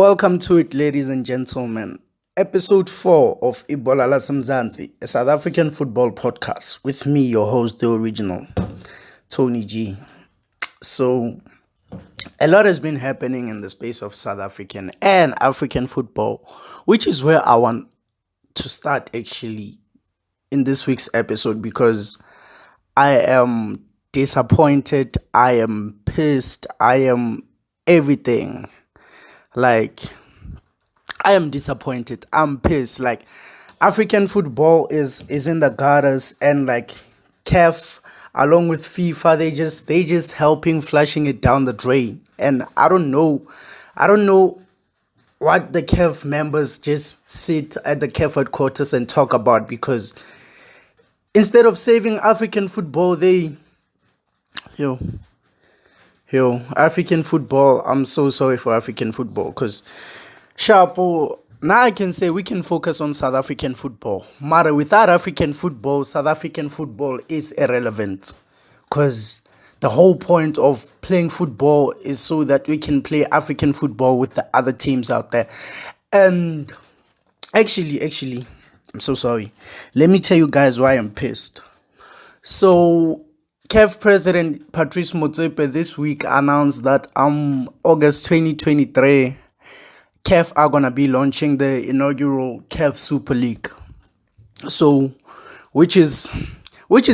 Welcome to it, ladies and gentlemen. Episode 4 of Ibolala Samzansi, a South African football podcast with me, your host, the original, Tony G. So, a lot has been happening in the space of South African and African football, which is where I want to start actually in this week's episode because I am disappointed, I am pissed, I am everything. Like, I am disappointed. I'm pissed. Like, African football is in the gutters, and like CAF along with FIFA, they just helping flushing it down the drain. And I don't know what the CAF members just sit at the CAF headquarters and talk about, because instead of saving African football, African football, I'm so sorry for African football, because Shapo, now I can say we can focus on South African football. But without African football, South African football is irrelevant, because the whole point of playing football is so that we can play African football with the other teams out there. And actually, I'm so sorry. Let me tell you guys why I'm pissed. So, CAF President Patrice Motsepe this week announced that August 2023, CAF are gonna be launching the inaugural CAF Super League. So, which is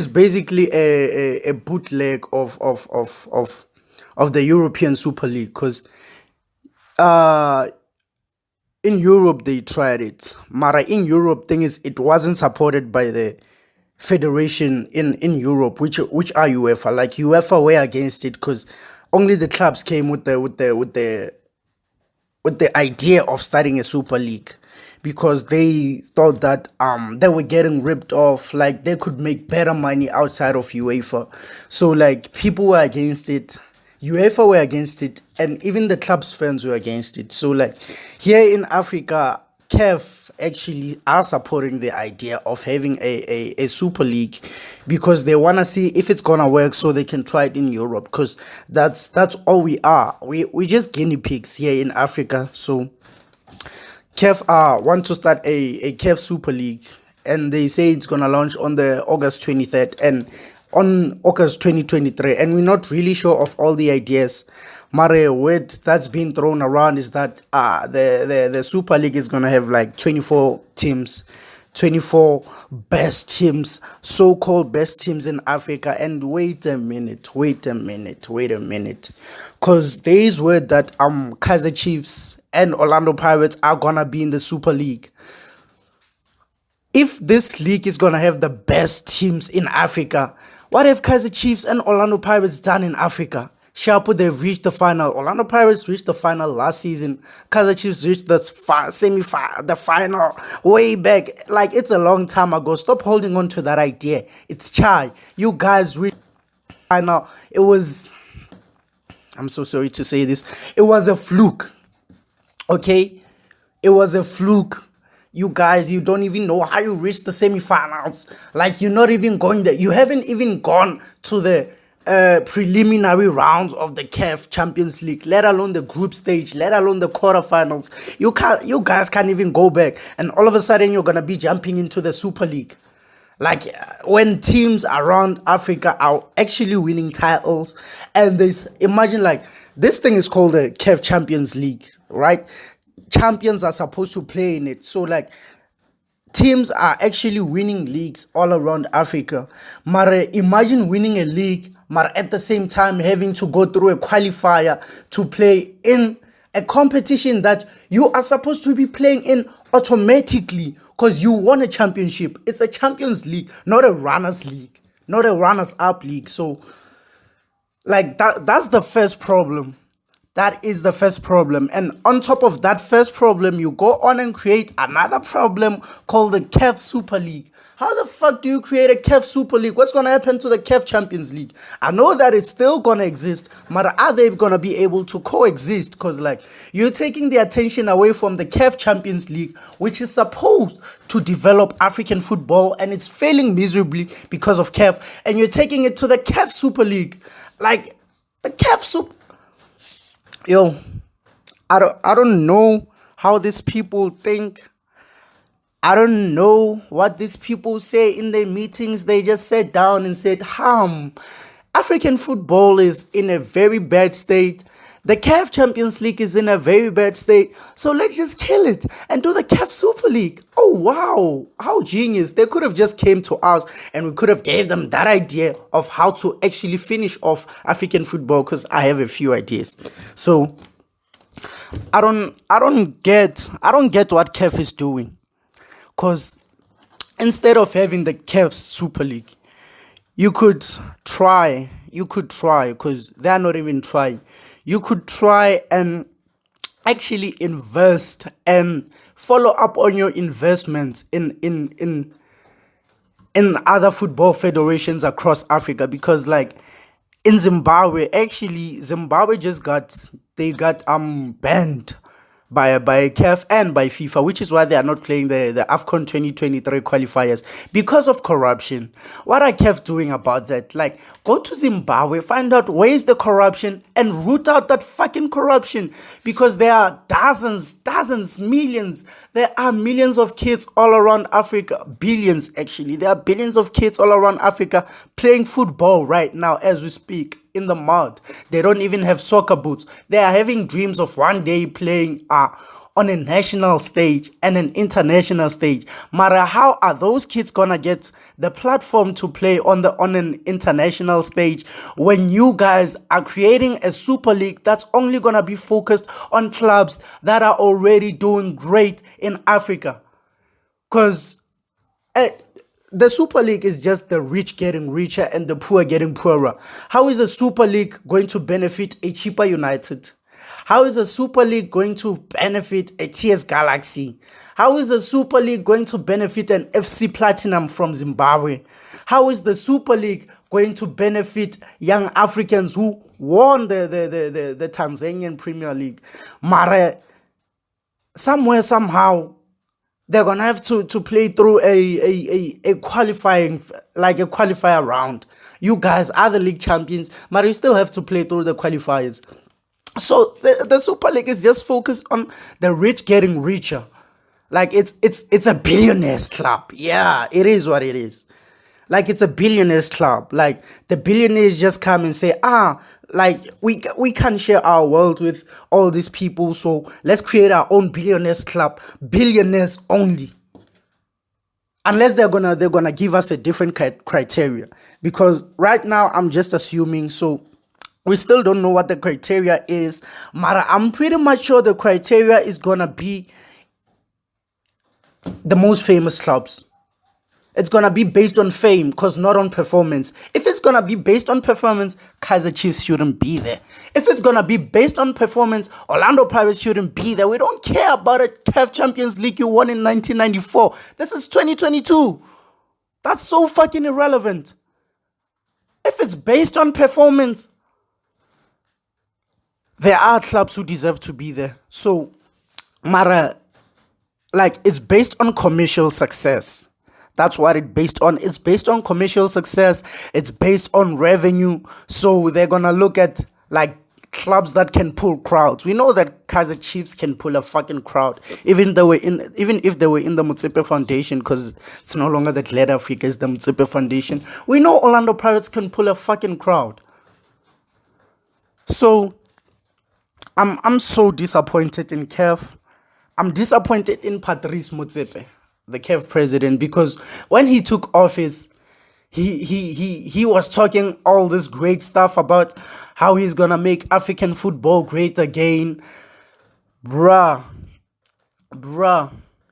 basically a bootleg of the European Super League, because in Europe they tried it. Mara in Europe, thing is, it wasn't supported by the federation in Europe, which are UEFA. Like, UEFA were against it because only the clubs came with the idea of starting a super league, because they thought that they were getting ripped off, like they could make better money outside of UEFA. So like people were against it, UEFA were against it, and even the club's fans were against it. So like here in Africa, CAF actually are supporting the idea of having a super league, because they want to see if it's gonna work so they can try it in Europe, because that's all we are. We just guinea pigs here in Africa. So CAF want to start a CAF Super League, and they say it's gonna launch on the August 23rd and on August 2023, and we're not really sure of all the ideas. Mare, word that's been thrown around is that the Super League is gonna have like 24 teams, 24 best teams, so-called best teams in Africa. And wait a minute, because there is word that Kaizer Chiefs and Orlando Pirates are gonna be in the Super League. If this league is gonna have the best teams in Africa, what have Kaizer Chiefs and Orlando Pirates done in Africa? Shapo, they've reached the final. Orlando Pirates reached the final last season. Kaizer Chiefs reached the the final way back. Like, it's a long time ago. Stop holding on to that idea. It's chai. You guys reached the final. It was, I'm so sorry to say this, it was a fluke. Okay? It was a fluke. You guys, you don't even know how you reached the semifinals. Like, you're not even going there. You haven't even gone to the preliminary rounds of the CAF Champions League, let alone the group stage, let alone the quarterfinals. You guys can't even go back, and all of a sudden you're gonna be jumping into the Super League. Like, when teams around Africa are actually winning titles, and imagine, like, this thing is called the CAF Champions League, right? Champions are supposed to play in it. So like, teams are actually winning leagues all around Africa. Mare, imagine winning a league, but at the same time having to go through a qualifier to play in a competition that you are supposed to be playing in automatically because you won a championship. It's a Champions League, not a runners league, not a runners up league. So like that's the first problem. That is the first problem. And on top of that first problem, you go on and create another problem called the CAF Super League. How the fuck do you create a CAF Super League? What's going to happen to the CAF Champions League? I know that it's still going to exist, but are they going to be able to coexist? Because like, you're taking the attention away from the CAF Champions League, which is supposed to develop African football, and it's failing miserably because of CAF. And you're taking it to the CAF Super League. Like, the CAF Super... Yo, I don't know how these people think. I don't know what these people say in their meetings. They just sat down and said, African football is in a very bad state. The CAF Champions League is in a very bad state. So let's just kill it and do the CAF Super League. Oh, wow. How genius. They could have just came to us and we could have gave them that idea of how to actually finish off African football, because I have a few ideas. So I don't get what CAF is doing. Because instead of having the CAF Super League, you could try, because they're not even trying. You could try and actually invest and follow up on your investments in other football federations across Africa, because like in Zimbabwe, actually Zimbabwe got banned by CAF and by FIFA, which is why they are not playing the AFCON 2023 qualifiers because of corruption. What are CAF doing about that? Like, go to Zimbabwe, find out where is the corruption and root out that fucking corruption, because there are dozens, millions. There are millions of kids all around Africa, billions actually. There are billions of kids all around Africa playing football right now as we speak, in the mud. They don't even have soccer boots. They are having dreams of one day playing on a national stage and an international stage. Mara, how are those kids gonna get the platform to play on an international stage when you guys are creating a super league that's only gonna be focused on clubs that are already doing great in Africa? Because the Super League is just the rich getting richer and the poor getting poorer. How is a Super League going to benefit a cheaper United? How is a Super League going to benefit a TS Galaxy? How is the Super League going to benefit an FC Platinum from Zimbabwe? How is the Super League going to benefit young Africans who won the Tanzanian Premier League? Mara, somewhere, somehow, they're gonna have to play through a qualifying, like a qualifier round. You guys are the league champions, but you still have to play through the qualifiers. So the Super League is just focused on the rich getting richer. Like it's a billionaires club. Yeah, it is what it is. Like, it's a billionaires club. Like, the billionaires just come and say, like, we can't share our world with all these people, so let's create our own billionaires club, billionaires only. Unless they're gonna give us a different criteria, because right now I'm just assuming. So we still don't know what the criteria is. Mara, I'm pretty much sure the criteria is gonna be the most famous clubs. It's going to be based on fame, because not on performance. If it's going to be based on performance, Kaizer Chiefs shouldn't be there. If it's going to be based on performance, Orlando Pirates shouldn't be there. We don't care about a CAF Champions League you won in 1994. This is 2022. That's so fucking irrelevant. If it's based on performance, there are clubs who deserve to be there. So, Mara, like, it's based on commercial success. That's what it's based on. It's based on commercial success. It's based on revenue. So they're gonna look at like clubs that can pull crowds. We know that Kaizer Chiefs can pull a fucking crowd, even if they were in the Motsepe Foundation, because it's no longer the Glad Africa, it's the Motsepe Foundation. We know Orlando Pirates can pull a fucking crowd. So I'm so disappointed in CAF. I'm disappointed in Patrice Motsepe, the CAF president, because when he took office, he was talking all this great stuff about how he's gonna make African football great again. Bruh,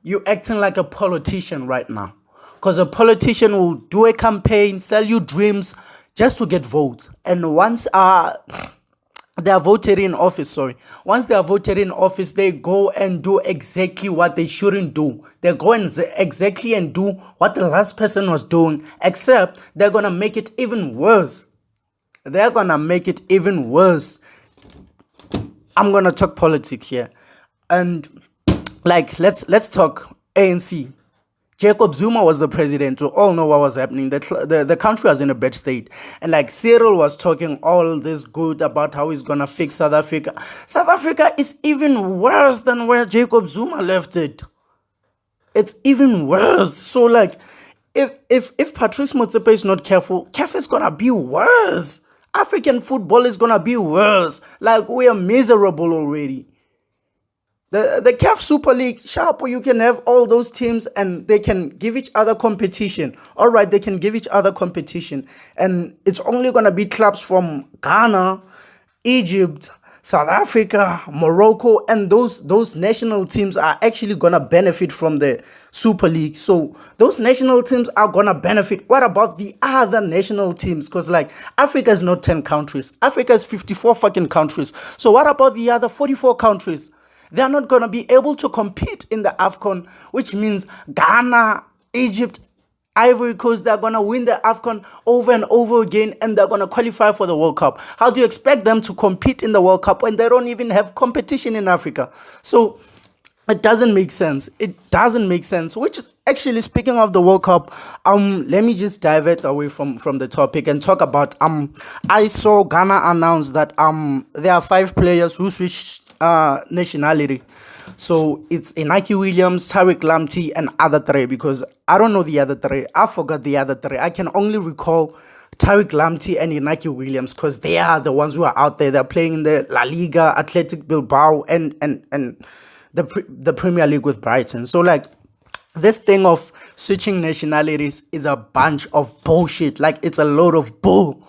you acting like a politician right now, because a politician will do a campaign, sell you dreams just to get votes, and once they are voted in office, once they are voted in office, they go and do exactly what they shouldn't do. They go and exactly and do what the last person was doing, except they're gonna make it even worse. I'm gonna talk politics here, and like let's talk ANC. Jacob Zuma was the president. We all know what was happening. The country was in a bad state. And like Cyril was talking all this good about how he's going to fix South Africa. South Africa is even worse than where Jacob Zuma left it. It's even worse. So like, if Patrice Motsepe is not careful, CAF is going to be worse. African football is going to be worse. Like, we are miserable already. The CAF Super League, sharp, you can have all those teams and they can give each other competition. All right, they can give each other competition. And it's only going to be clubs from Ghana, Egypt, South Africa, Morocco, and those national teams are actually going to benefit from the Super League. So those national teams are going to benefit. What about the other national teams? Because like, Africa is not 10 countries. Africa is 54 fucking countries. So what about the other 44 countries? They are not going to be able to compete in the AFCON, which means Ghana, Egypt, Ivory Coast, they're going to win the AFCON over and over again, and they're going to qualify for the World Cup. How do you expect them to compete in the World Cup when they don't even have competition in Africa? So it doesn't make sense. It doesn't make sense. Which is actually, speaking of the World Cup, let me just divert away from the topic and talk about I saw Ghana announce that there are 5 players who switched nationality. So it's Inaki Williams, Tariq Lamptey, and other 3, because I don't know the other 3. I forgot the other 3. I can only recall Tariq Lamptey and Inaki Williams because they are the ones who are out there. They're playing in the La Liga, Athletic Bilbao, and the Premier League with Brighton. So like, this thing of switching nationalities is a bunch of bullshit. Like, it's a load of bull.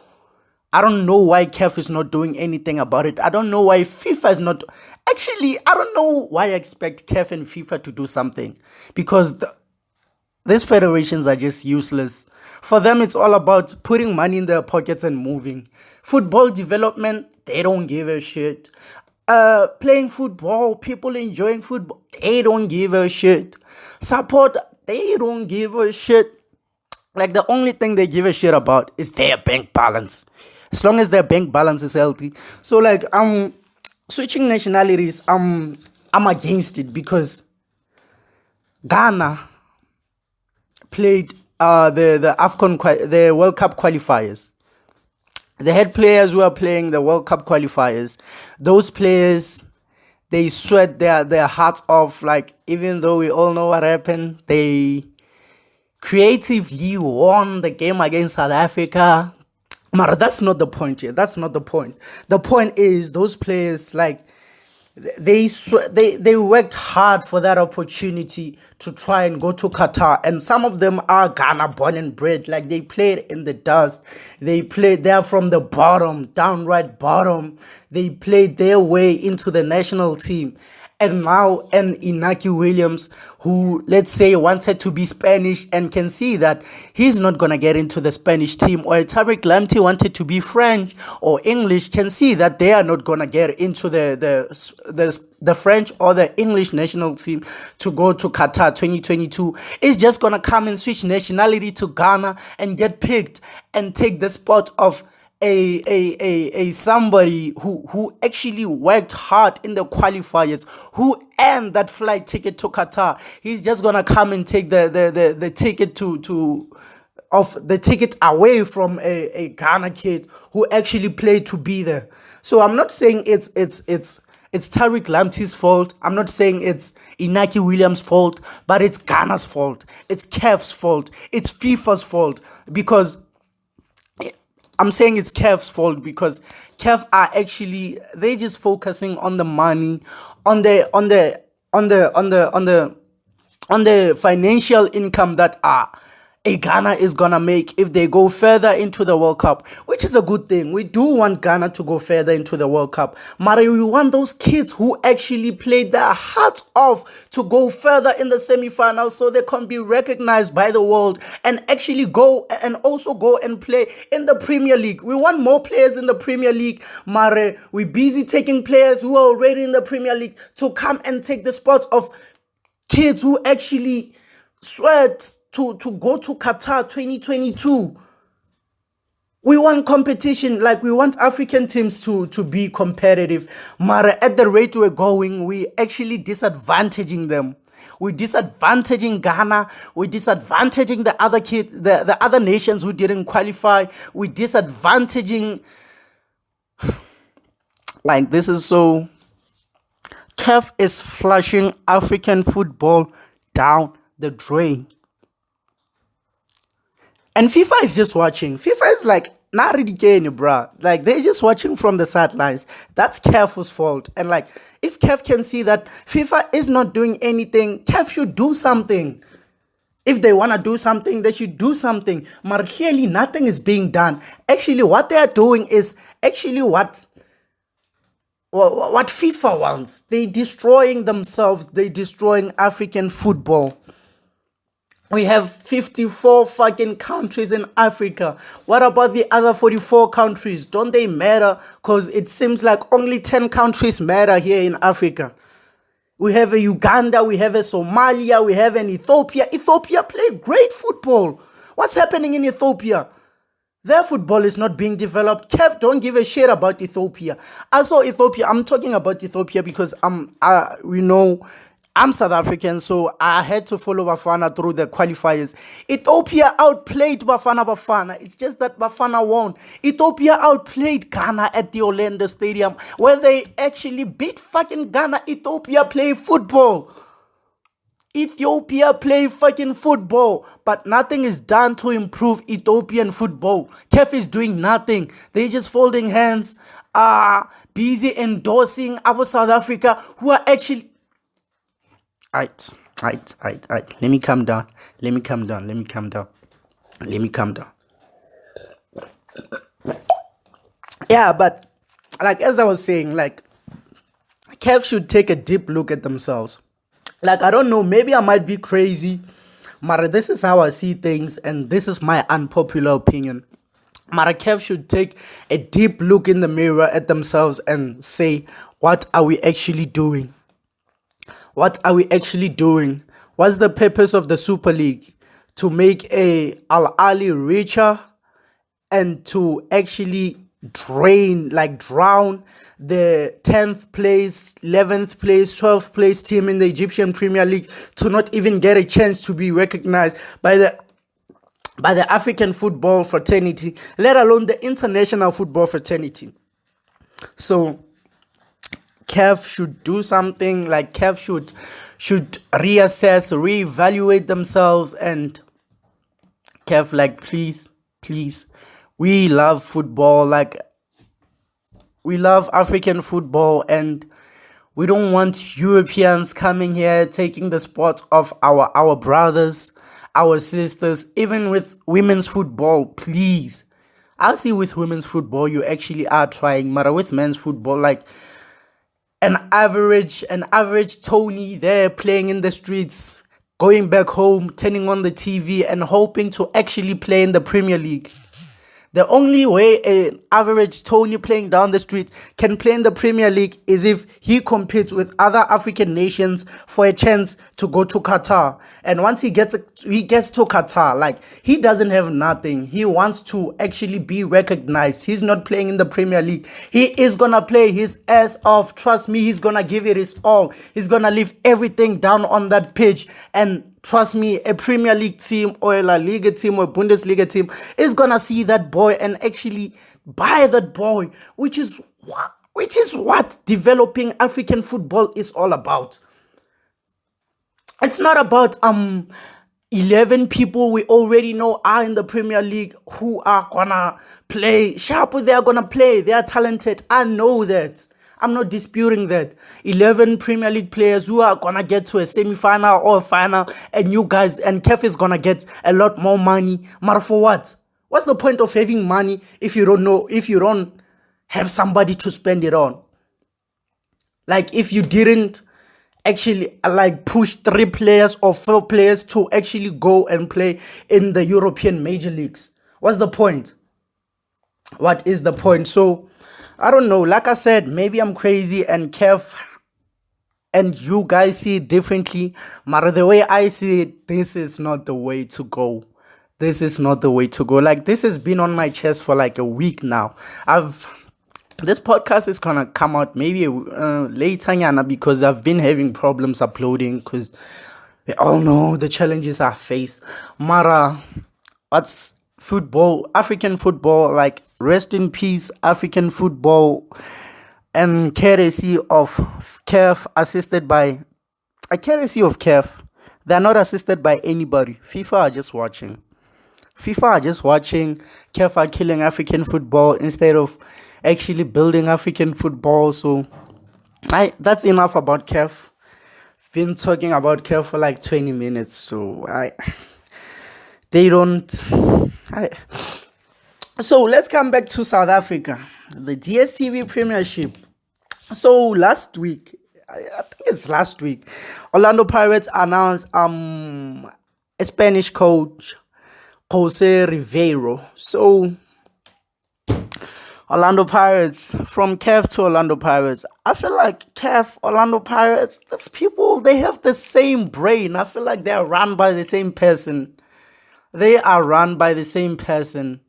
I don't know why CAF is not doing anything about it. I don't know why FIFA is not. Actually, I don't know why I expect CAF and FIFA to do something. Because these federations are just useless. For them, it's all about putting money in their pockets and moving. Football development, they don't give a shit. Playing football, people enjoying football, they don't give a shit. Support, they don't give a shit. Like, the only thing they give a shit about is their bank balance. As long as their bank balance is healthy. So like, switching nationalities, I'm against it, because Ghana played the AFCON, the World Cup qualifiers. They had players who were playing the World Cup qualifiers. Those players, they sweat their hearts off. Like, even though we all know what happened, they creatively won the game against South Africa. But that's not the point here. That's not the point. The point is, those players, like, they worked hard for that opportunity to try and go to Qatar, and some of them are Ghana born and bred. Like, they played in the dust. They played there from the bottom, downright bottom. They played their way into the national team. And now, and Inaki Williams, who, let's say, wanted to be Spanish and can see that he's not going to get into the Spanish team, or Tariq Lamptey wanted to be French or English, can see that they are not going to get into the French or the English national team to go to Qatar 2022. Is just going to come and switch nationality to Ghana and get picked and take the spot of a somebody who actually worked hard in the qualifiers, who earned that flight ticket to Qatar. He's just gonna come and take the ticket the ticket away from a Ghana kid who actually played to be there. So I'm not saying it's Tariq Lamptey's fault. I'm not saying it's Inaki Williams' fault, but it's Ghana's fault. It's CAF's fault. It's FIFA's fault, because I'm saying it's CAF's fault because CAF are actually, they just focusing on the money, on the financial income that a Ghana is gonna make if they go further into the World Cup, which is a good thing. We do want Ghana to go further into the World Cup. But we want those kids who actually played their hearts off to go further in the semifinals, so they can be recognized by the world and actually go and play in the Premier League. We want more players in the Premier League. Mare, we're busy taking players who are already in the Premier League to come and take the spots of kids who actually sweat to go to Qatar 2022. We want competition, like we want African teams to be competitive. But at the rate we're going, we actually disadvantaging them. We're disadvantaging Ghana. We're disadvantaging the other the other nations who didn't qualify. We're disadvantaging. Like, this is so. CAF is flushing African football down the drain. And FIFA is just watching. FIFA is like, not really getting, bruh. Like, they're just watching from the sidelines. That's CAF's fault. And like, if CAF can see that FIFA is not doing anything, CAF should do something. If they want to do something, they should do something. But clearly, nothing is being done. Actually, what they are doing is actually what FIFA wants. They're destroying themselves. They're destroying African football. We have 54 fucking countries in Africa. What about the other 44 countries? Don't they matter? Because it seems like only 10 countries matter here in Africa. We have a Uganda, we have a Somalia, we have an Ethiopia. Ethiopia play great football. What's happening in Ethiopia? Their football is not being developed. CAF don't give a shit about Ethiopia. I saw Ethiopia. I'm talking about Ethiopia because I'm South African, so I had to follow Bafana through the qualifiers. Ethiopia outplayed Bafana. It's just that Bafana won. Ethiopia outplayed Ghana at the Orlando Stadium, where they actually beat fucking Ghana. Ethiopia play football. Ethiopia play fucking football, but nothing is done to improve Ethiopian football. CAF is doing nothing. They just folding hands, busy endorsing our South Africa, who are actually... Right. Let me calm down. Yeah, but like, as I was saying, like, CAF should take a deep look at themselves. Like, I don't know, maybe I might be crazy, but this is how I see things, and this is my unpopular opinion. But CAF should take a deep look in the mirror at themselves and say, what are we actually doing? What are we actually doing? What's the purpose of the Super League? To make Al Ahly richer and to actually drown the 10th place, 11th place, 12th place team in the Egyptian Premier League to not even get a chance to be recognized by the African football fraternity, let alone the international football fraternity. So CAF should do something. Like, CAF should reassess, reevaluate themselves, and CAF, like, please, we love football. Like, we love African football, and we don't want Europeans coming here taking the spots of our brothers, our sisters. Even with women's football, please. I see with women's football you actually are trying, but with men's football, like, an average Tony there playing in the streets, going back home, turning on the TV and hoping to actually play in the Premier League. The only way an average Tony playing down the street can play in the Premier League is if he competes with other African nations for a chance to go to Qatar. And once he gets to Qatar, like, he doesn't have nothing. He wants to actually be recognized. He's not playing in the Premier League. He is going to play his ass off. Trust me, he's going to give it his all. He's going to leave everything down on that pitch. And trust me, a Premier League team or a La Liga team or a Bundesliga team is gonna see that boy and actually buy that boy, which is what developing African football is all about. It's not about 11 people we already know are in the Premier League who are gonna play. Sharp, they are gonna play. They are talented. I know that. I'm not disputing that. 11 Premier League players who are going to get to a semi-final or a final, and you guys, and CAF is going to get a lot more money. But for what? What's the point of having money if you don't have somebody to spend it on? Like, if you didn't actually like push 3 players or 4 players to actually go and play in the European major leagues, what's the point? What is the point? So, I don't know. Like I said, maybe I'm crazy and CAF and you guys see it differently. But the way I see it, this is not the way to go. This is not the way to go. Like, this has been on my chest for like a week now. This podcast is gonna come out maybe later, because I've been having problems uploading because We all know the challenges I face. Mara, what's football, African football, like rest in peace, African football, and courtesy of CAF, assisted by a courtesy of CAF. They're not assisted by anybody. FIFA are just watching. FIFA are just watching. CAF are killing African football instead of actually building African football. So that's enough about CAF. I've been talking about CAF for like 20 minutes. So they don't. I, so let's come back to South Africa. The Dstv Premiership. So last week, I think it's last week, Orlando Pirates announced a Spanish coach, Jose Rivero. So Orlando Pirates, from CAF to Orlando Pirates. I feel like CAF, Orlando Pirates, those people, they have the same brain. I feel like they're run by the same person. They are run by the same person.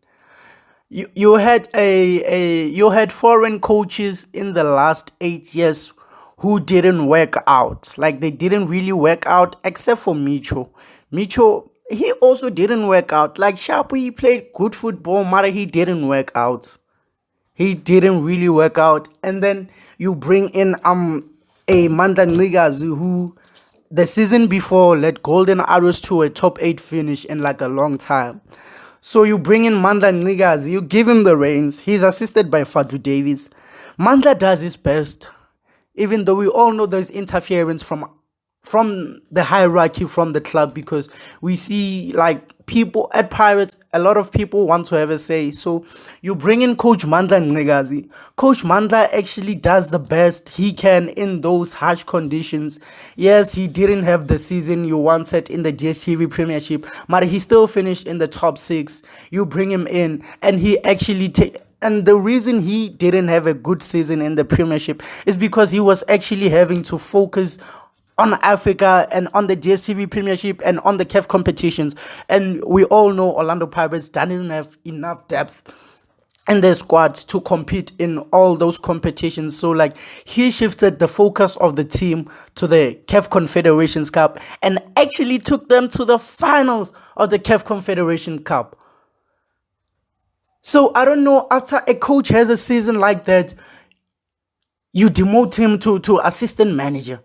You had you had foreign coaches in the last 8 years who didn't work out. Like they didn't really work out except for Micho. Micho, he also didn't work out. Like Sharp, he played good football, but he didn't work out. He didn't really work out. And then you bring in a Manda Ngigazi who the season before led Golden Arrows to a top 8 finish in like a long time. So you bring in Mandla Ngigazi, you give him the reins. He's assisted by Fadu Davies. Mandla does his best, even though we all know there's interference from the hierarchy from the club, because we see like people at Pirates, a lot of people want to have a say. So you bring in Coach Mandla Ngigazi. Coach Mandla actually does the best he can in those harsh conditions. Yes, he didn't have the season you wanted in the DStv Premiership, but he still finished in the top 6. You bring him in and he actually and the reason he didn't have a good season in the Premiership is because he was actually having to focus on Africa and on the DStv Premiership and on the CAF competitions. And we all know Orlando Pirates doesn't have enough depth in their squad to compete in all those competitions. So like he shifted the focus of the team to the CAF Confederations Cup and actually took them to the finals of the CAF Confederation Cup. So I don't know, after a coach has a season like that, you demote him to assistant manager.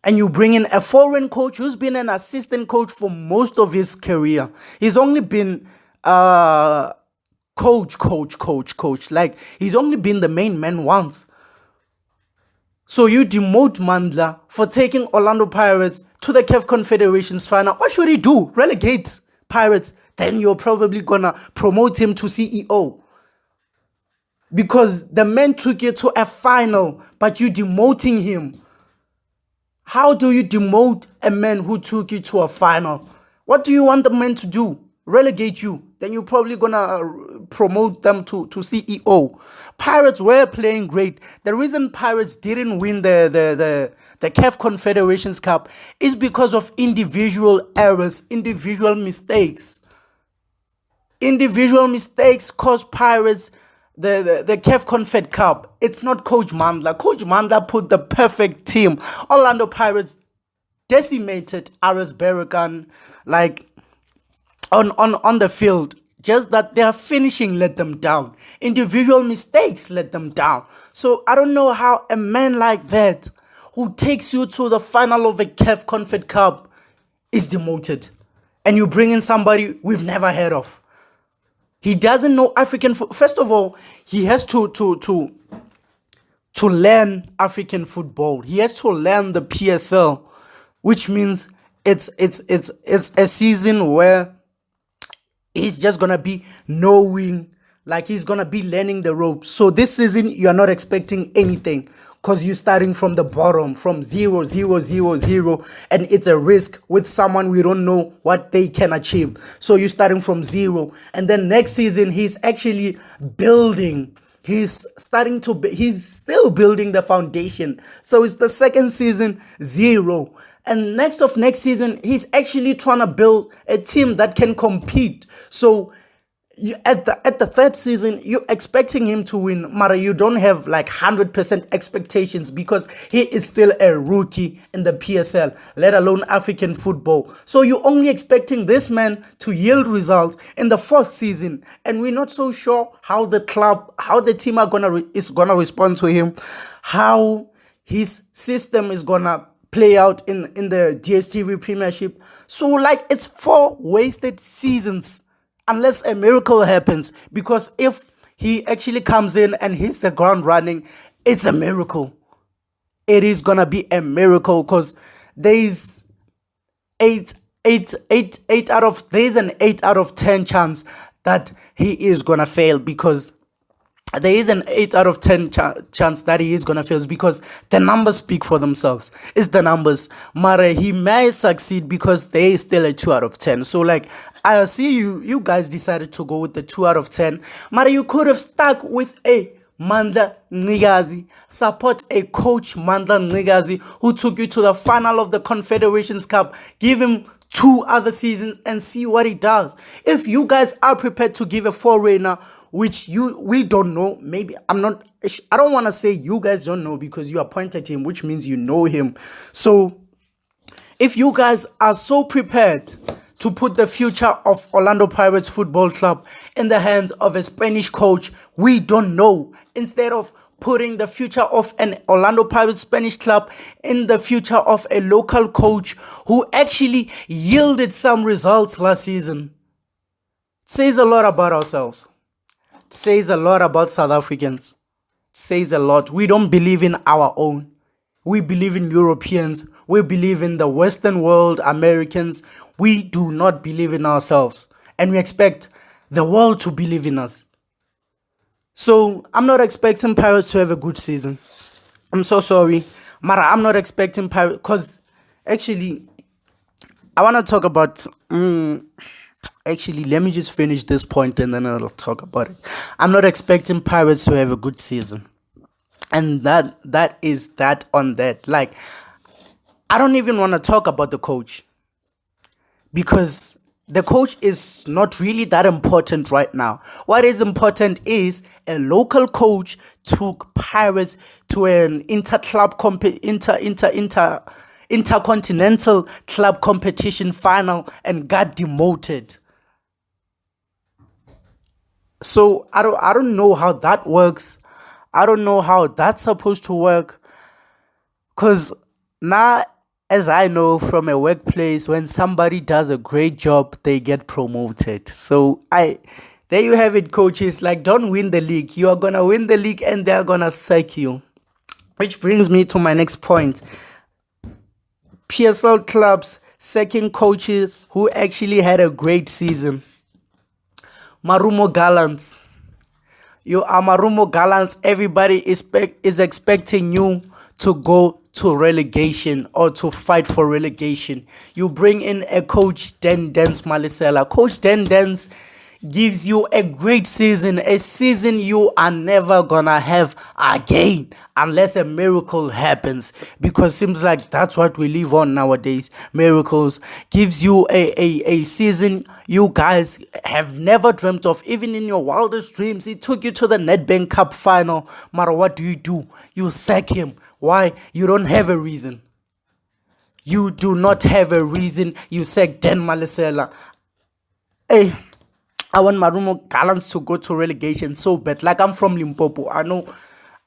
And you bring in a foreign coach who's been an assistant coach for most of his career. He's only been coach. Like, he's only been the main man once. So you demote Mandla for taking Orlando Pirates to the CAF Confederations final. What should he do? Relegate Pirates? Then you're probably gonna promote him to CEO. Because the man took you to a final, but you demoting him. How do you demote a man who took you to a final? What do you want the man to do? Relegate you? Then you're probably gonna promote them to CEO. Pirates were playing great. The reason Pirates didn't win the CAF Confederations Cup is because of individual errors, individual mistakes. Individual mistakes cost Pirates the CAF Confed Cup. It's not Coach Mandla. Coach Mandla put the perfect team. Orlando Pirates decimated RS Berrigan like on the field. Just that their finishing let them down. Individual mistakes let them down. So I don't know how a man like that, who takes you to the final of a CAF Confed Cup, is demoted. And you bring in somebody we've never heard of. He doesn't know African football. First of all, he has to learn African football. He has to learn the PSL, which means it's a season where he's just gonna be knowing, like he's gonna be learning the ropes. So this season you're not expecting anything, because you're starting from the bottom, from 0, 0, 0, 0, and it's a risk with someone we don't know what they can achieve. So you're starting from 0, and then next season he's actually building. He's still building the foundation. So it's the second season, 0. And next season, he's actually trying to build a team that can compete. So At the third season, you're expecting him to win, Mara. You don't have like 100% expectations because he is still a rookie in the PSL, let alone African football. So you're only expecting this man to yield results in the fourth season, and we're not so sure how the team is gonna respond to him, how his system is gonna play out in the Dstv Premiership. So like it's 4 wasted seasons unless a miracle happens. Because if he actually comes in and hits the ground running, it's a miracle. It is gonna be a miracle because there's there's an 8 out of 10 chance that he is gonna fail, because there is an 8 out of 10 chance that he is gonna fail, because the numbers speak for themselves. It's the numbers. Mare, he may succeed because there is still a 2 out of 10. So like, I see you guys decided to go with the 2 out of 10. Mare, you could have stuck with a Mandla Ncigazi. Support a coach, Mandla Ncigazi, who took you to the final of the Confederations Cup. Give him 2 other seasons and see what he does. If you guys are prepared to give a foreigner, which we don't know, maybe I don't want to say you guys don't know, because you appointed him, which means you know him. So if you guys are so prepared to put the future of Orlando Pirates Football Club in the hands of a Spanish coach we don't know, instead of putting the future of an Orlando Pirates Spanish club in the future of a local coach who actually yielded some results last season, says a lot about ourselves. Says a lot about South Africans. Says a lot. We don't believe in our own. We believe in Europeans. We believe in the Western world, Americans. We do not believe in ourselves. And we expect the world to believe in us. So I'm not expecting Pirates to have a good season. I'm so sorry. Mara, I'm not expecting Pirates, because actually, I want to talk about... Actually, let me just finish this point and then I'll talk about it. I'm not expecting Pirates to have a good season. And that is that on that. Like, I don't even want to talk about the coach, because the coach is not really that important right now. What is important is a local coach took Pirates to an intercontinental club competition final and got demoted. So I don't know how that works. I don't know how that's supposed to work. Cause now, as I know from a workplace, when somebody does a great job, they get promoted. So there you have it, coaches. Like, don't win the league. You are gonna win the league and they're gonna sack you. Which brings me to my next point. PSL clubs sacking coaches who actually had a great season. Marumo Gallants. You are Marumo Gallants. Everybody is expecting you to go to relegation or to fight for relegation. You bring in a coach, Den Dance Malisela. Coach Den Dance gives you a great season, a season you are never gonna have again unless a miracle happens, because seems like that's what we live on nowadays. Miracles. Gives you a season you guys have never dreamt of, even in your wildest dreams. He took you to the Nedbank Cup final. Mara, what do? You sack him. Why? You don't have a reason. You do not have a reason. You sack Den Malisela. Hey, I want Marumo Gallants to go to relegation so bad. Like, I'm from Limpopo. I know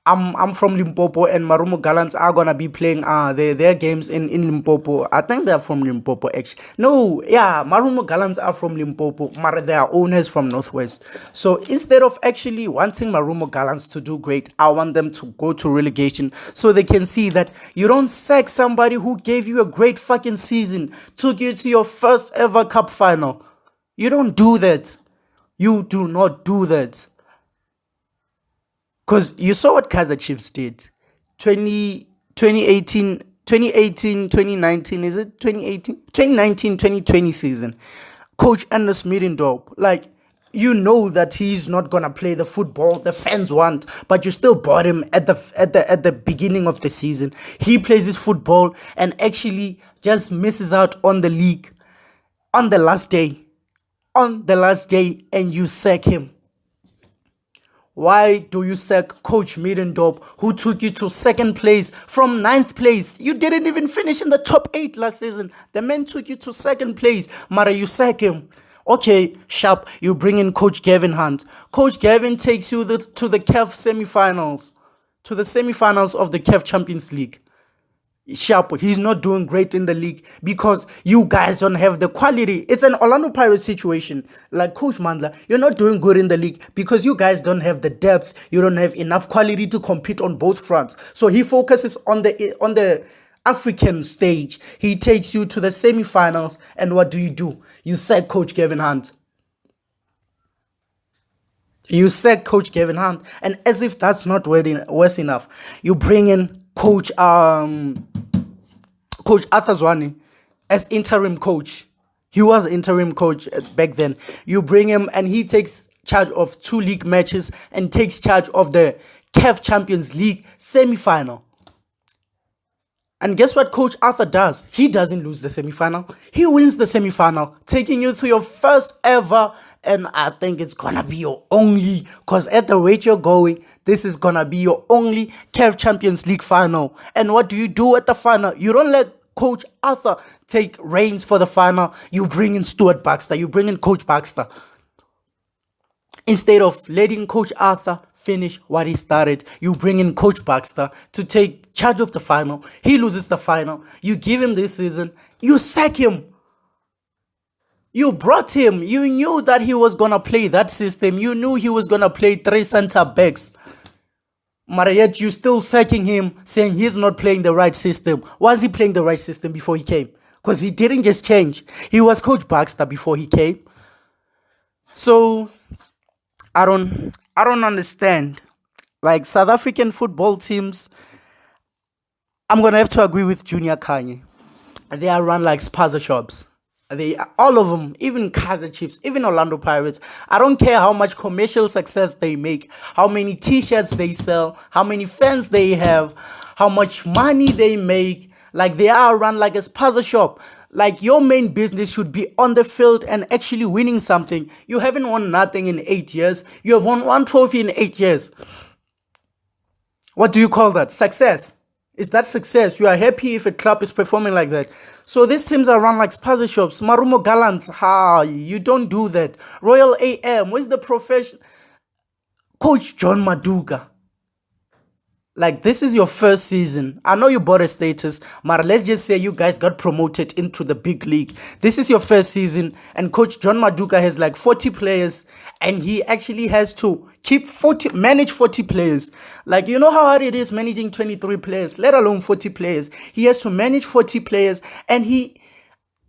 I'm from Limpopo, and Marumo Gallants are gonna be playing their games in Limpopo. I think they're from Limpopo, actually. No, yeah, Marumo Gallants are from Limpopo. They are owners from Northwest. So instead of actually wanting Marumo Gallants to do great, I want them to go to relegation so they can see that you don't sack somebody who gave you a great fucking season, took you to your first ever cup final. You don't do that. You do not do that. Because you saw what Kaizer Chiefs did. 2018, 2019, is it 2018? 2019, 2020 season. Coach Anders Middendorp, like, you know that he's not going to play the football the fans want, but you still bought him at the beginning of the season. He plays his football and actually just misses out on the league on the last day. on the last day and you sack him. Why do you sack Coach Middendorp, who took you to second place from ninth place? You didn't even finish in the top 8 last season. The man took you to second place. Mara, you sack him. Okay, sharp, you bring in Coach Gavin Hunt. Coach Gavin takes you to the CAF semifinals, to the semifinals of the CAF Champions League. Sharp, he's not doing great in the league because you guys don't have the quality. It's an Orlando Pirates situation. Like Coach Mandla, you're not doing good in the league because you guys don't have the depth. You don't have enough quality to compete on both fronts. So he focuses on the African stage. He takes you to the semifinals, and what do? You sack Coach Gavin Hunt. You sack Coach Gavin Hunt, and as if that's not worse enough, you bring in Coach Arthur Zwane as interim coach. He was interim coach back then. You bring him and he takes charge of 2 league matches and takes charge of the CAF Champions League semi-final. And guess what Coach Arthur does? He doesn't lose the semi-final. He wins the semi-final, taking you to your first ever, and I think it's gonna be your only, because at the rate you're going, this is gonna be your only CAF Champions League final. And what do you do at the final? You don't let Coach Arthur take reins for the final. You bring in Stuart Baxter. You bring in Coach Baxter. Instead of letting Coach Arthur finish what he started, you bring in Coach Baxter to take charge of the final. He loses the final. You give him this season. You sack him. You brought him. You knew that he was going to play that system. You knew he was going to play 3 center backs. But yet you still sacking him, saying he's not playing the right system. Was he playing the right system before he came? Because he didn't just change. He was Coach Baxter before he came. So I don't understand. Like South African football teams, I'm gonna have to agree with Junior Kanye. They are run like spaza shops. All of them, even Kaizer Chiefs, even Orlando Pirates. I don't care how much commercial success they make, how many t-shirts they sell, how many fans they have, how much money they make. Like they are run like a spaza shop. Like your main business should be on the field and actually winning something. You haven't won nothing in 8 years. You have won 1 trophy in 8 years. What do you call that? Success. Is that success? You are happy if a club is performing like that. So these teams are run like spaza shops. Marumo Gallants, you don't do that. Royal AM, where's the profession? Coach John Maduka. Like, this is your first season. I know you bought a status, but let's just say you guys got promoted into the big league. This is your first season, and Coach John Maduka has like 40 players, and he actually has to manage 40 players. Like, you know how hard it is managing 23 players, let alone 40 players. He has to manage 40 players, and he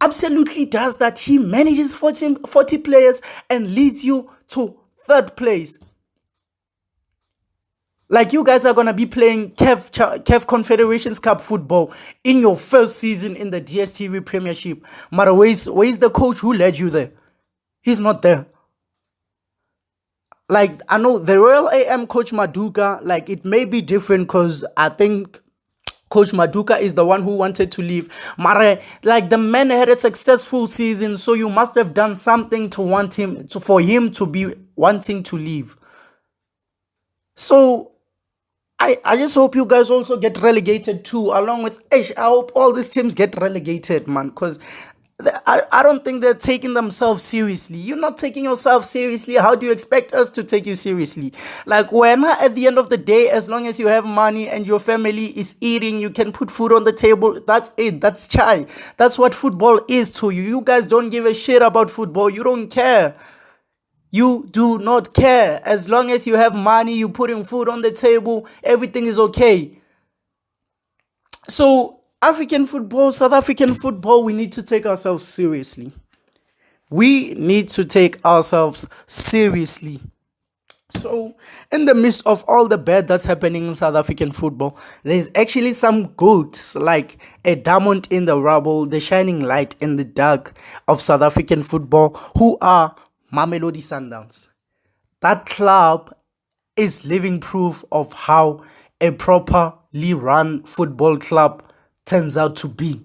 absolutely does that. He manages 40 players and leads you to 3rd place. Like, you guys are going to be playing CAF Confederations Cup football in your first season in the Dstv Premiership. But where's the coach who led you there? He's not there. Like, I know the Royal AM Coach Maduka, like, it may be different because I think Coach Maduka is the one who wanted to leave. Mare, like, the man had a successful season, so you must have done something for him to be wanting to leave. So I just hope you guys also get relegated too, along with Ish. I hope all these teams get relegated, man, because I don't think they're taking themselves seriously. You're not taking yourself seriously. How do you expect us to take you seriously? Like, when at the end of the day, as long as you have money and your family is eating, you can put food on the table. That's it. That's chai. That's what football is to you. You guys don't give a shit about football. You don't care. You do not care. As long as you have money, you putting food on the table, everything is okay. So, African football, South African football, we need to take ourselves seriously. We need to take ourselves seriously. So, in the midst of all the bad that's happening in South African football, there's actually some goods, like a diamond in the rubble, the shining light in the dark of South African football, who are Mamelodi Sundowns. That club is living proof of how a properly run football club turns out to be.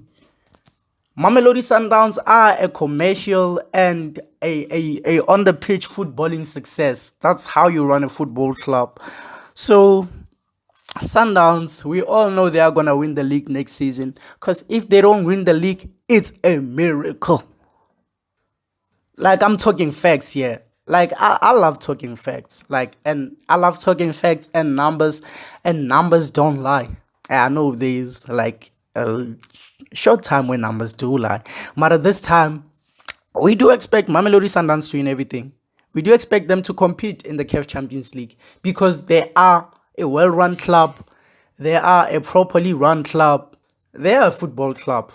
Mamelodi Sundowns are a commercial and a on the pitch footballing success. That's how you run a football club. So Sundowns, we all know they are gonna win the league next season. Cause if they don't win the league, it's a miracle. Like I'm talking facts here. Like I love talking facts. Like and I love talking facts and numbers don't lie. I know there's like a short time when numbers do lie. But at this time, we do expect Mamelodi Sundowns to win everything. We do expect them to compete in the CAF Champions League because they are a well-run club. They are a properly run club. They are a football club.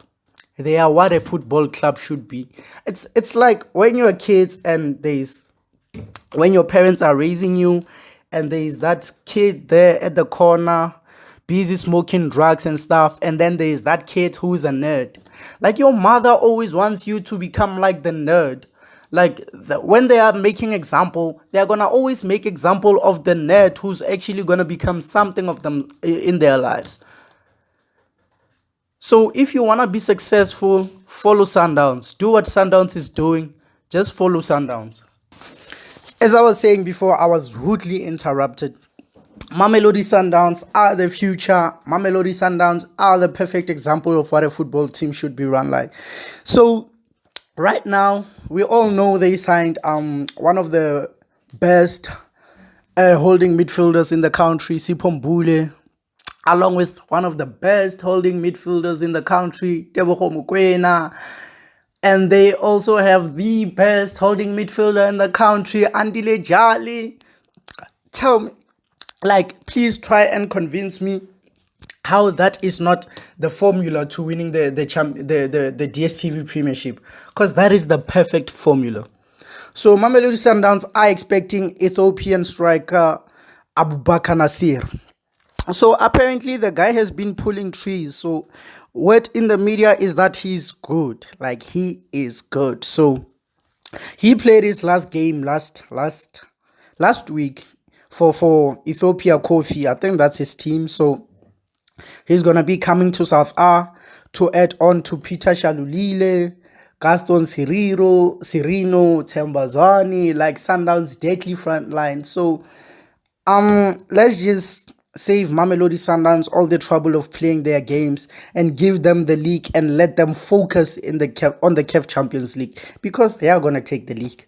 They are what a football club should be. It's like when you're kids and there's when your parents are raising you and there's that kid there at the corner busy smoking drugs and stuff, and then there's that kid who's a nerd. Like your mother always wants you to become like the nerd. Like when they are making example, they are gonna always make example of the nerd who's actually gonna become something of them in their lives. So if you wanna be successful, follow Sundowns. Do what Sundowns is doing. Just follow Sundowns. As I was saying before, I was rudely interrupted. Mamelodi Sundowns are the future. Mamelodi Sundowns are the perfect example of what a football team should be run like. So right now, we all know they signed one of the best holding midfielders in the country, Sipho Mbule, along with one of the best holding midfielders in the country, Tebogo Mokoena. And they also have the best holding midfielder in the country, Andile Jali. Tell me, like, please try and convince me how that is not the formula to winning the Dstv Premiership, because that is the perfect formula. So Mamelodi Sundowns are expecting Ethiopian striker Abubakar Nasir. So apparently the guy has been pulling trees. So word in the media is that he's good. Like he is good. So he played his last game last week for Ethiopia Coffee. I think that's his team. So he's gonna be coming to South A to add on to Peter Shalulile, Gaston Cirino, Tembazwani, like Sundowns' deadly front line. So let's just save Mamelodi Sundowns all the trouble of playing their games and give them the league and let them focus on the CAF Champions League, because they are gonna take the league.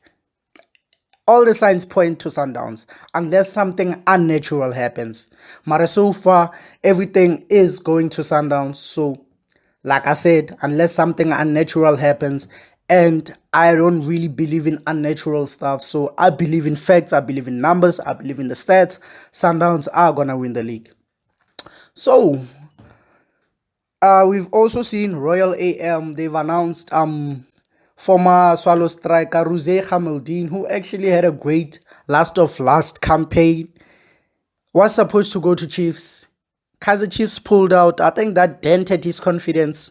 All the signs point to Sundowns unless something unnatural happens. Mara, so far, everything is going to Sundowns. So, like I said, unless something unnatural happens, and I don't really believe in unnatural stuff. So, I believe in facts, I believe in numbers, I believe in the stats. Sundowns are going to win the league. So, we've also seen Royal AM. They've announced former Swallow striker Ruze Hamildine, who actually had a great last campaign, was supposed to go to Chiefs. Kaizer Chiefs pulled out. I think that dented his confidence.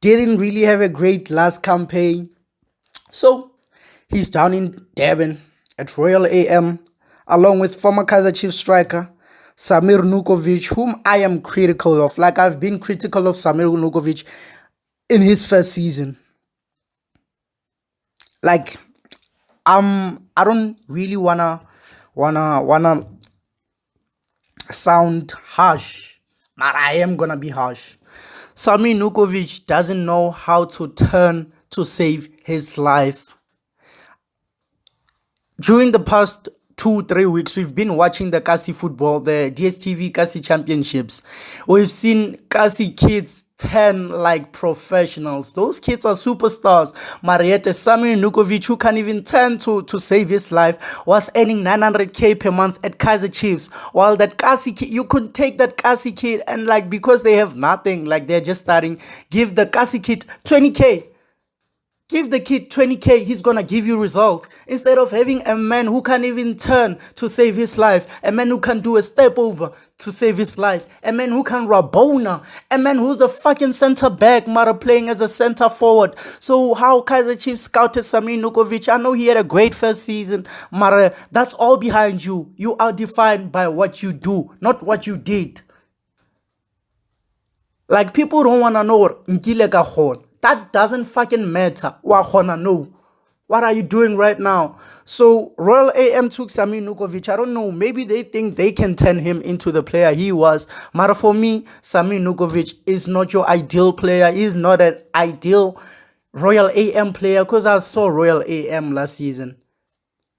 Didn't really have a great last campaign. So he's down in Durban at Royal AM, along with former Kaizer Chiefs striker Samir Nukovic, whom I am critical of. Like I've been critical of Samir Nukovic in his first season. Like I don't really wanna sound harsh, but I am gonna be harsh. Sami Nukovic doesn't know how to turn to save his life. During the past 2-3 weeks, we've been watching the Kasi football, the DSTV Kasi championships. We've seen Kasi kids turn like professionals. Those kids are superstars. Mariette Sami Nukovic, who can't even turn to save his life, was earning 900k per month at Kaizer Chiefs. While that Kasi kid, you could take that Kasi kid and like, because they have nothing, like they're just starting, give the Kasi kid 20k. Give the kid 20k, he's gonna give you results. Instead of having a man who can't even turn to save his life, a man who can do a step over to save his life, a man who can Rabona, a man who's a fucking center back, Mara playing as a center forward. So how Kaizer Chiefs scouted Sami Nukovic? I know he had a great first season, Mara, that's all behind you. You are defined by what you do, not what you did. Like people don't wanna know nkile ka khona. That doesn't fucking matter. Wahona, no. What are you doing right now? So Royal AM took Sami Nukovic. I don't know. Maybe they think they can turn him into the player he was. But for me, Sami Nukovic is not your ideal player. He's not an ideal Royal AM player because I saw Royal AM last season.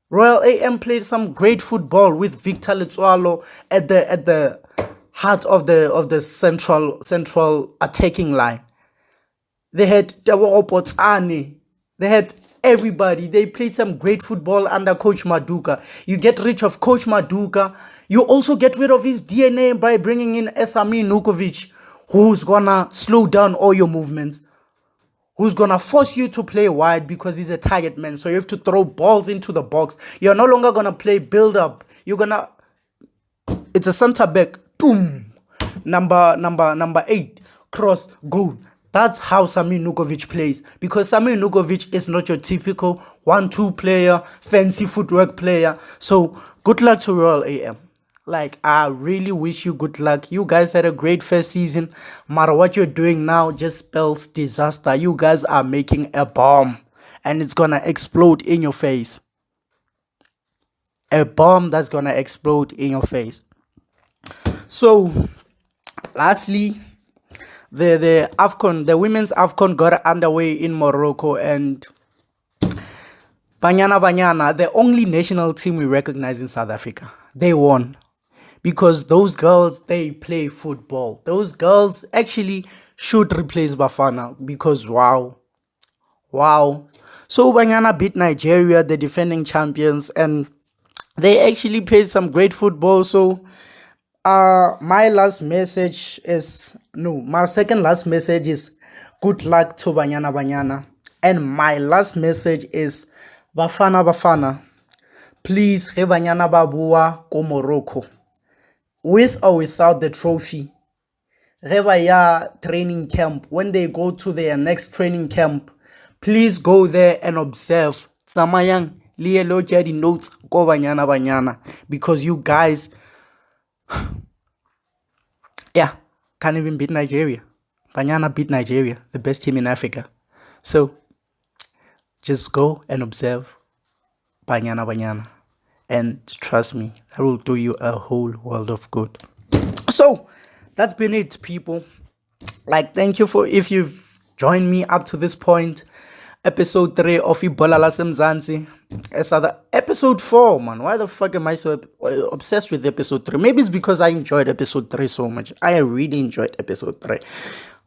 Royal AM played some great football with Victor Letsoalo at the heart of the central attacking line. They had Tebogo Potsane. They had everybody. They played some great football under Coach Maduka. You get rid of Coach Maduka. You also get rid of his DNA by bringing in Sami Nukovic, who's gonna slow down all your movements, who's gonna force you to play wide because he's a target man. So you have to throw balls into the box. You're no longer gonna play build up. It's a center back. Boom. Number 8. Cross. Goal. That's how Sami Nukovic plays. Because Sami Nukovic is not your typical 1-2 player, fancy footwork player. So good luck to Royal AM. Like, I really wish you good luck. You guys had a great first season. No matter what you're doing now just spells disaster. You guys are making a bomb. And it's gonna explode in your face. A bomb that's gonna explode in your face. So, lastly, the women's AFCON got underway in Morocco, and Banyana Banyana, the only national team we recognize in South Africa, they won. Because those girls, they play football. Those girls actually should replace Bafana because wow. So Banyana beat Nigeria, the defending champions, and they actually played some great football. So my second last message is good luck to Banyana Banyana. And my last message is Bafana, please ge Banyana Babua ko Morocco, with or without the trophy. Ge ba ya training camp, when they go to their next training camp, please go there and observe. Tsamayang le lo tšea di notes ko Banyana Banyana, because you guys can't even beat Nigeria. Banyana beat Nigeria, the best team in Africa. So just go and observe Banyana Banyana, and trust me, that will do you a whole world of good. So that's been it, people. Like, thank you for if you've joined me up to this point. Episode 3 of Ibola Lasemzansi. Episode 4, man. Why the fuck am I so obsessed with episode 3? Maybe it's because I enjoyed episode 3 so much. I really enjoyed episode 3.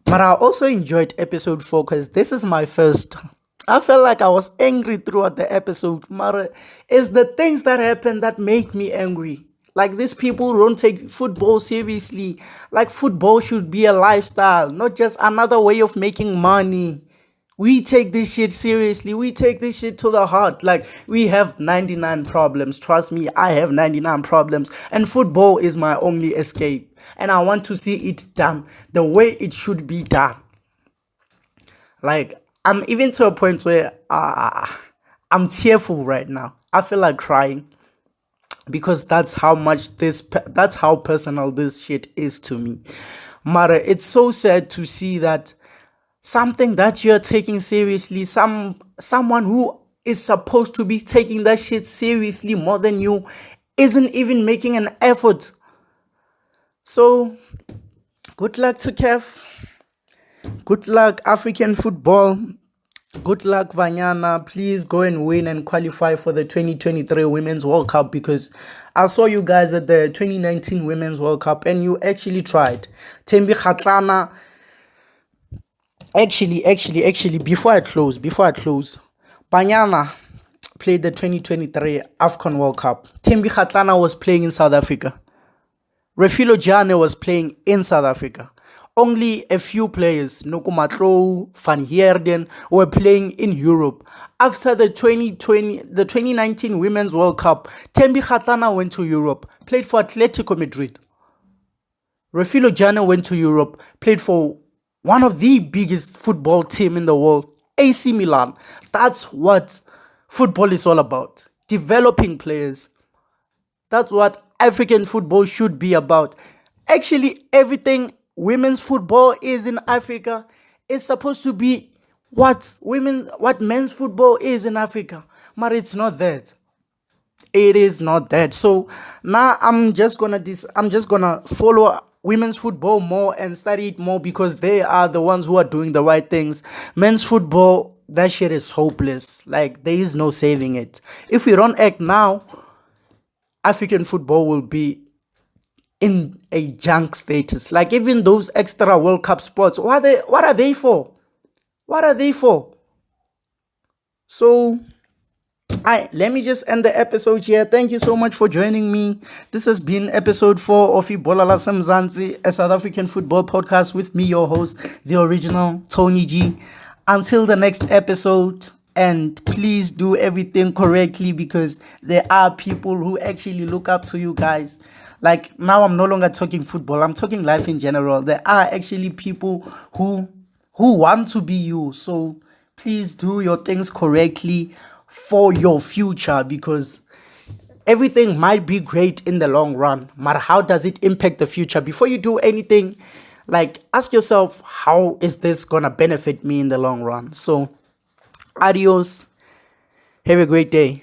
But I also enjoyed episode 4 because this is my first. I felt like I was angry throughout the episode. But it's the things that happen that make me angry. Like, these people don't take football seriously. Like, football should be a lifestyle, not just another way of making money. We take this shit seriously. We take this shit to the heart. Like, we have 99 problems. Trust me, I have 99 problems. And football is my only escape. And I want to see it done the way it should be done. Like, I'm even to a point where I'm tearful right now. I feel like crying. Because that's how personal this shit is to me. Mara, it's so sad to see that something that you're taking seriously, someone who is supposed to be taking that shit seriously more than you, isn't even making an effort. So, good luck to Kev. Good luck, African football. Good luck, Banyana. Please go and win and qualify for the 2023 Women's World Cup, because I saw you guys at the 2019 Women's World Cup and you actually tried. Thembi Kgatlana. Actually, before I close, Banyana played the 2023 AFCON World Cup. Thembi Kgatlana was playing in South Africa. Refilo Jane was playing in South Africa. Only a few players, Nokumatlo, Van Heerden, were playing in Europe. After the 2019 Women's World Cup, Thembi Kgatlana went to Europe, played for Atletico Madrid. Refilo Jane went to Europe, played for one of the biggest football team in the world, AC Milan. That's what football is all about. Developing players. That's what African football should be about. Actually, everything women's football is in Africa is supposed to be what men's football is in Africa. But it's not that. It is not that. So now I'm just gonna follow women's football more and study it more because they are the ones who are doing the right things. Men's football, that shit is hopeless. Like there is no saving it. If we don't act now, African football will be in a junk status. Like even those extra World Cup spots, what are they for? What are they for? So let me just end the episode here. Thank you so much for joining me. This has been episode 4 of Ibola Lasemzansi, a South African football podcast with me, your host, the original Tony G. Until the next episode, and please do everything correctly because there are people who actually look up to you guys. Like now I'm no longer talking football, I'm talking life in general. There are actually people who want to be you. So please do your things correctly for your future because everything might be great in the long run, but how does it impact the future? Before you do anything, like ask yourself, how is this gonna benefit me in the long run? So adios, have a great day.